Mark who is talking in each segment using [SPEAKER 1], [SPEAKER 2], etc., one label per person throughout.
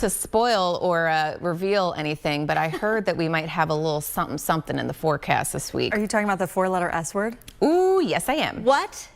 [SPEAKER 1] To spoil or reveal anything, but I heard that we might have a little something in the forecast this week.
[SPEAKER 2] Are you talking about the 4-letter S word?
[SPEAKER 1] Ooh, yes, I am.
[SPEAKER 3] What?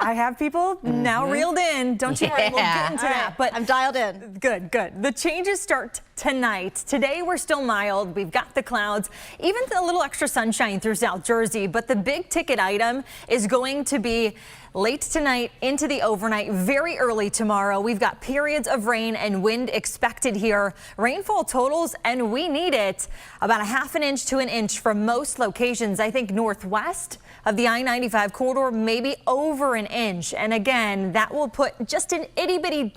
[SPEAKER 2] I have people now reeled in. Don't you worry, we'll get into that.
[SPEAKER 3] But I'm dialed in.
[SPEAKER 2] Good, good. The changes start tonight. Today we're still mild. We've got the clouds, even a little extra sunshine through South Jersey. But the big ticket item is going to be late tonight into the overnight, very early tomorrow. We've got periods of rain and wind expected here. Rainfall totals, and we need it, about a ½ inch to an inch from most locations. I think northwest of the I-95 corridor, maybe over an inch. And again, that will put just an itty bitty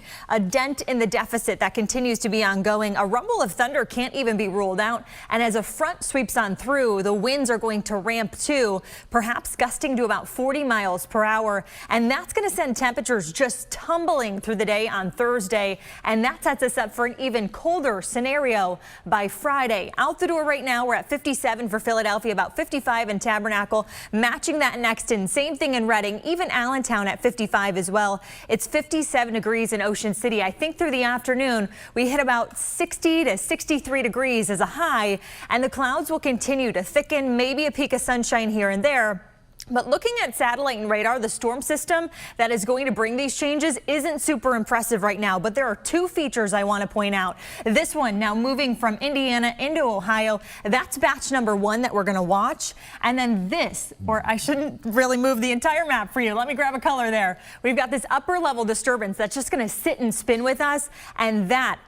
[SPEAKER 2] dent in the deficit that continues to be ongoing. A rumble of thunder can't even be ruled out. And as a front sweeps on through, the winds are going to ramp too, perhaps gusting to about 40 miles per hour. And that's going to send temperatures just tumbling through the day on Thursday. And that sets us up for an even colder scenario by Friday. Out the door right now, we're at 57 for Philadelphia, about 55 in Tabernacle. Matching that next in, same thing in Reading, even Allentown at 55 as well. It's 57 degrees in Ocean City. I think through the afternoon, we hit about 60 to 63 degrees as a high. And the clouds will continue to thicken, maybe a peak of sunshine here and there. But looking at satellite and radar, the storm system that is going to bring these changes isn't super impressive right now. But there are two features I want to point out. This one now moving from Indiana into Ohio. That's batch number 1 that we're going to watch. And then this, or I shouldn't really move the entire map for you. Let me grab a color there. We've got this upper level disturbance that's just going to sit and spin with us. And that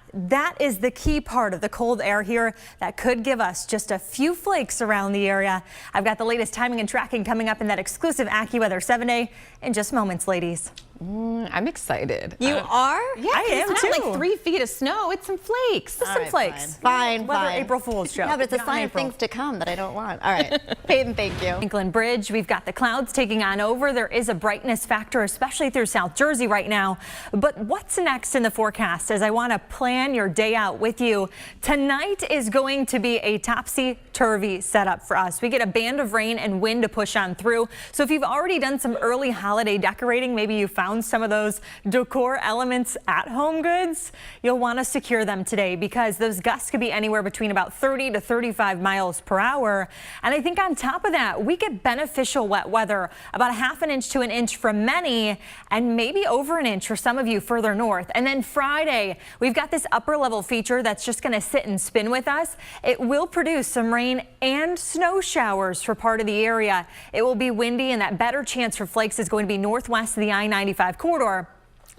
[SPEAKER 2] is the key part of the cold air here that could give us just a few flakes around the area. I've got the latest timing and tracking coming up in that exclusive AccuWeather 7-day in just moments, ladies.
[SPEAKER 1] I'm excited.
[SPEAKER 3] You are?
[SPEAKER 1] Yeah,
[SPEAKER 2] I am
[SPEAKER 1] it's
[SPEAKER 2] too.
[SPEAKER 1] not like 3 feet of snow. It's some flakes.
[SPEAKER 2] Just some flakes.
[SPEAKER 3] Fine.
[SPEAKER 2] Weather April Fool's joke.
[SPEAKER 3] Yeah, but it's a
[SPEAKER 2] Not
[SPEAKER 3] sign of
[SPEAKER 2] April.
[SPEAKER 3] things to come that I don't want. All right. Payton, thank you.
[SPEAKER 2] Franklin Bridge, we've got the clouds taking on over. There is a brightness factor, especially through South Jersey right now. But what's next in the forecast as I want to plan your day out with you? Tonight is going to be a topsy-turvy setup for us. We get a band of rain and wind to push on through. So if you've already done some early holiday decorating, maybe you found some of those decor elements at Home Goods, you'll want to secure them today because those gusts could be anywhere between about 30 to 35 miles per hour. And I think on top of that, we get beneficial wet weather, about a ½ inch to an inch from many, and maybe over an inch for some of you further north. And then Friday, we've got this upper level feature that's just going to sit and spin with us. It will produce some rain and snow showers for part of the area. It will be windy, and that better chance for flakes is going to be northwest of the I-95 corridor.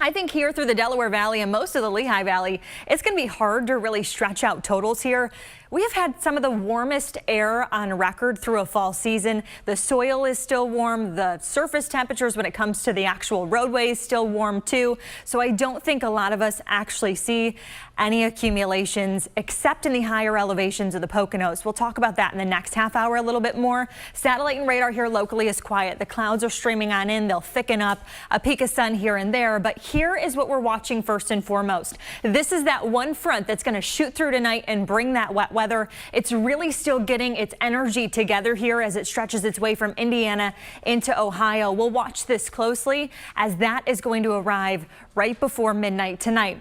[SPEAKER 2] I think here through the Delaware Valley and most of the Lehigh Valley, it's going to be hard to really stretch out totals here. We have had some of the warmest air on record through a fall season. The soil is still warm. The surface temperatures when it comes to the actual roadways still warm too. So I don't think a lot of us actually see any accumulations except in the higher elevations of the Poconos. We'll talk about that in the next half hour a little bit more. Satellite and radar here locally is quiet. The clouds are streaming on in. They'll thicken up, a peak of sun here and there. But here is what we're watching first and foremost. This is that one front that's going to shoot through tonight and bring that wet weather. It's really still getting its energy together here as it stretches its way from Indiana into Ohio. We'll watch this closely as that is going to arrive right before midnight tonight.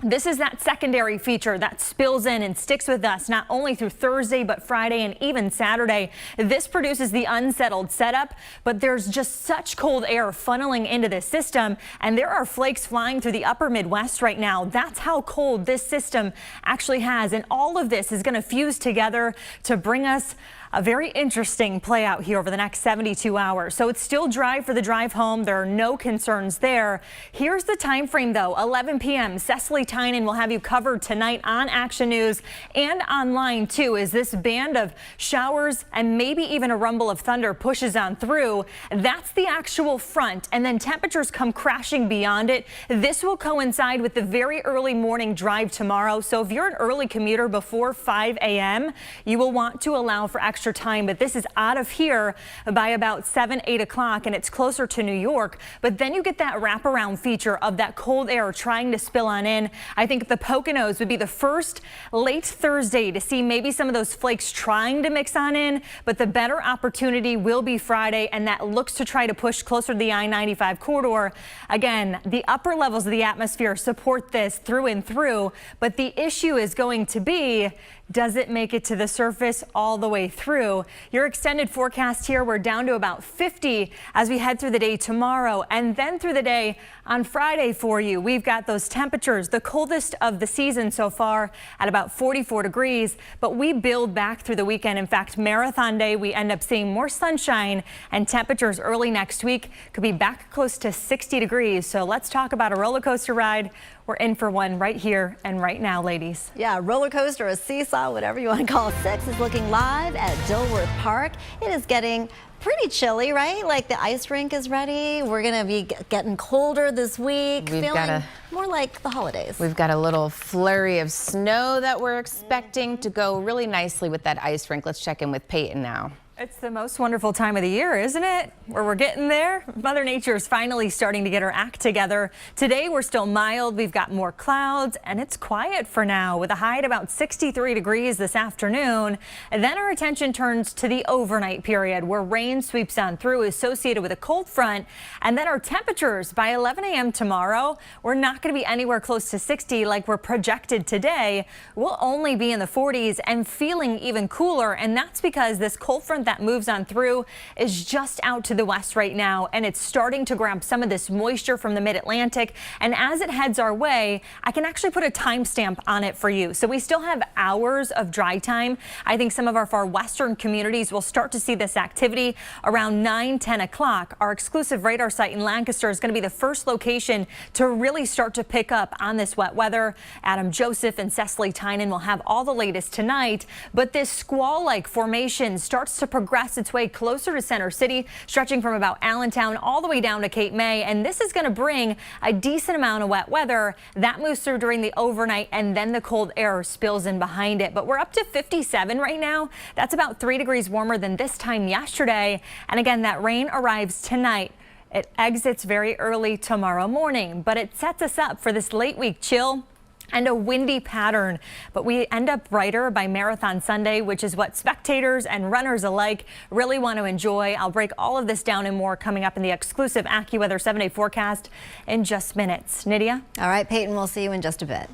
[SPEAKER 2] This is that secondary feature that spills in and sticks with us not only through Thursday, but Friday and even Saturday. This produces the unsettled setup, but there's just such cold air funneling into this system, and there are flakes flying through the upper Midwest right now. That's how cold this system actually has, and all of this is going to fuse together to bring us a very interesting play out here over the next 72 hours. So it's still dry for the drive home. There are no concerns there. Here's the time frame though, 11 p.m. Cecily Tynan will have you covered tonight on Action News and online too, as this band of showers and maybe even a rumble of thunder pushes on through. That's the actual front, and then temperatures come crashing beyond it. This will coincide with the very early morning drive tomorrow. So if you're an early commuter before 5 a.m., you will want to allow for extra extra time, but this is out of here by about 7, 8 o'clock, and it's closer to New York. But then you get that wraparound feature of that cold air trying to spill on in. I think the Poconos would be the first late Thursday to see maybe some of those flakes trying to mix on in, but the better opportunity will be Friday, and that looks to try to push closer to the I-95 corridor. Again, the upper levels of the atmosphere support this through and through, but the issue is going to be, does it make it to the surface all the way through? Your extended forecast here, we're down to about 50 as we head through the day tomorrow, and then through the day on Friday for you. We've got those temperatures, the coldest of the season so far at about 44 degrees, but we build back through the weekend. In fact, Marathon Day, we end up seeing more sunshine, and temperatures early next week could be back close to 60 degrees. So let's talk about a roller coaster ride. We're in for one right here and right now, ladies.
[SPEAKER 3] Yeah, roller coaster, a seesaw, whatever you want to call it. 6 is looking live at Dilworth Park. It is getting pretty chilly, right? Like the ice rink is ready. We're going to be getting colder this week, feeling more like the holidays.
[SPEAKER 1] We've got a little flurry of snow that we're expecting to go really nicely with that ice rink. Let's check in with Payton now.
[SPEAKER 2] It's the most wonderful time of the year, isn't it? Where we're getting there. Mother Nature is finally starting to get her act together. Today we're still mild. We've got more clouds and it's quiet for now with a high at about 63 degrees this afternoon. And then our attention turns to the overnight period where rain sweeps on through associated with a cold front. And then our temperatures by 11 a.m. tomorrow, we're not going to be anywhere close to 60 like we're projected today. We'll only be in the 40s and feeling even cooler. And that's because this cold front that moves on through is just out to the west right now, and it's starting to grab some of this moisture from the mid-Atlantic. And as it heads our way, I can actually put a timestamp on it for you. So we still have hours of dry time. I think some of our far western communities will start to see this activity around 9, 10 o'clock. Our exclusive radar site in Lancaster is going to be the first location to really start to pick up on this wet weather. Adam Joseph and Cecily Tynan will have all the latest tonight, but this squall-like formation starts to progress its way closer to Center City, stretching from about Allentown all the way down to Cape May. And this is going to bring a decent amount of wet weather that moves through during the overnight, and then the cold air spills in behind it. But we're up to 57 right now. That's about 3 degrees warmer than this time yesterday. And again, that rain arrives tonight. It exits very early tomorrow morning, but it sets us up for this late week chill and a windy pattern. But we end up brighter by Marathon Sunday, which is what spectators and runners alike really want to enjoy. I'll break all of this down and more coming up in the exclusive AccuWeather 7-day forecast in just minutes. Nydia?
[SPEAKER 3] All right, Payton, we'll see you in just a bit.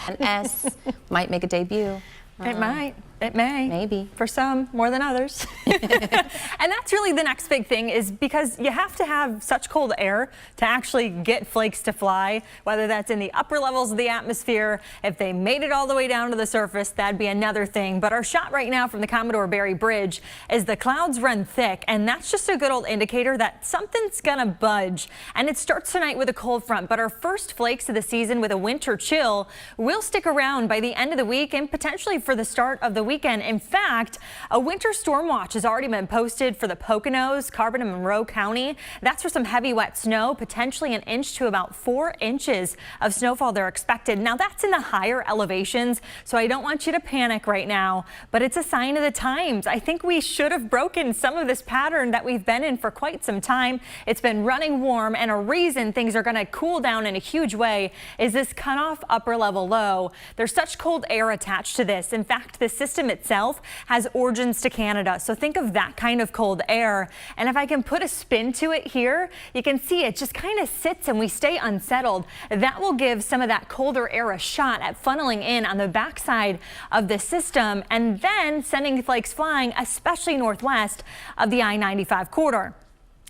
[SPEAKER 1] An S might make a debut.
[SPEAKER 2] It might. It may.
[SPEAKER 1] Maybe.
[SPEAKER 2] For some, more than others. And that's really the next big thing, is because you have to have such cold air to actually get flakes to fly, whether that's in the upper levels of the atmosphere. If they made it all the way down to the surface, that'd be another thing. But our shot right now from the Commodore Barry Bridge is the clouds run thick, and that's just a good old indicator that something's gonna budge. And it starts tonight with a cold front, but our first flakes of the season with a winter chill will stick around by the end of the week and potentially for the start of the weekend. In fact, a winter storm watch has already been posted for the Poconos, Carbon and Monroe County. That's for some heavy wet snow, potentially an inch to about 4 inches of snowfall they're expected. Now that's in the higher elevations, so I don't want you to panic right now, but it's a sign of the times. I think we should have broken some of this pattern that we've been in for quite some time. It's been running warm, and a reason things are going to cool down in a huge way is this cutoff upper level low. There's such cold air attached to this. In fact, the system itself has origins to Canada, so think of that kind of cold air. And if I can put a spin to it here, you can see it just kind of sits and we stay unsettled. That will give some of that colder air a shot at funneling in on the backside of the system and then sending flakes flying, especially northwest of the I-95 corridor.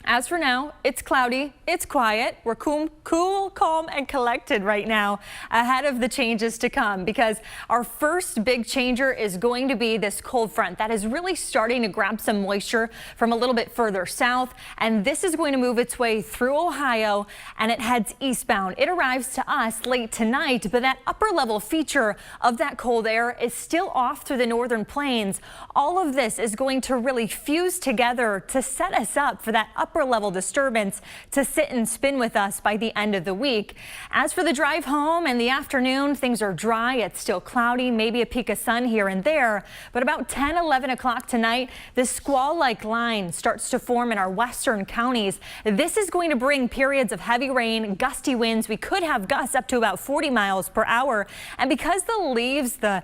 [SPEAKER 2] As for now, it's cloudy, it's quiet. We're cool, calm, and collected right now ahead of the changes to come, because our first big changer is going to be this cold front that is really starting to grab some moisture from a little bit further south. And this is going to move its way through Ohio and it heads eastbound. It arrives to us late tonight, but that upper level feature of that cold air is still off through the northern plains. All of this is going to really fuse together to set us up for that upper upper level disturbance to sit and spin with us by the end of the week. As for the drive home in the afternoon, things are dry. It's still cloudy, maybe a peek of sun here and there. But about 10, 11 o'clock tonight, this squall-like line starts to form in our western counties. This is going to bring periods of heavy rain, gusty winds. We could have gusts up to about 40 miles per hour. And because the leaves, the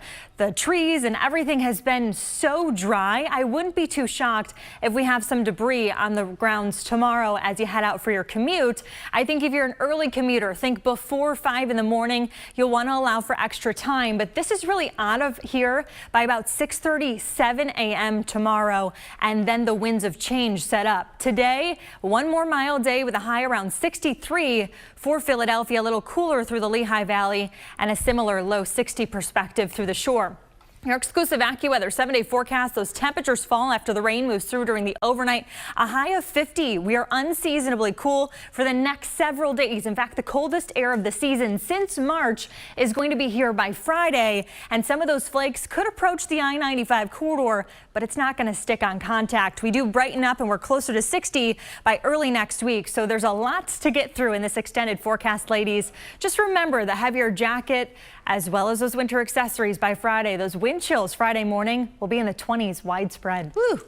[SPEAKER 2] trees and everything has been so dry, I wouldn't be too shocked if we have some debris on the grounds tomorrow as you head out for your commute. I think if you're an early commuter, think before 5 in the morning, you'll want to allow for extra time. But this is really out of here by about 6:30, 7 a.m. tomorrow. And then the winds of change set up. Today, one more mild day with a high around 63 for Philadelphia, a little cooler through the Lehigh Valley and a similar low 60 perspective through the shore. Your exclusive AccuWeather 7-day forecast. Those temperatures fall after the rain moves through during the overnight. A high of 50. We are unseasonably cool for the next several days. In fact, the coldest air of the season since March is going to be here by Friday. And some of those flakes could approach the I-95 corridor, but it's not going to stick on contact. We do brighten up and we're closer to 60 by early next week. So there's a lot to get through in this extended forecast, ladies. Just remember the heavier jacket as well as those winter accessories by Friday. Those wind chills Friday morning will be in the 20s widespread.
[SPEAKER 3] Woo.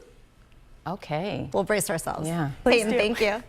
[SPEAKER 1] Okay.
[SPEAKER 3] We'll brace ourselves.
[SPEAKER 1] Yeah.
[SPEAKER 3] Payton, thank you.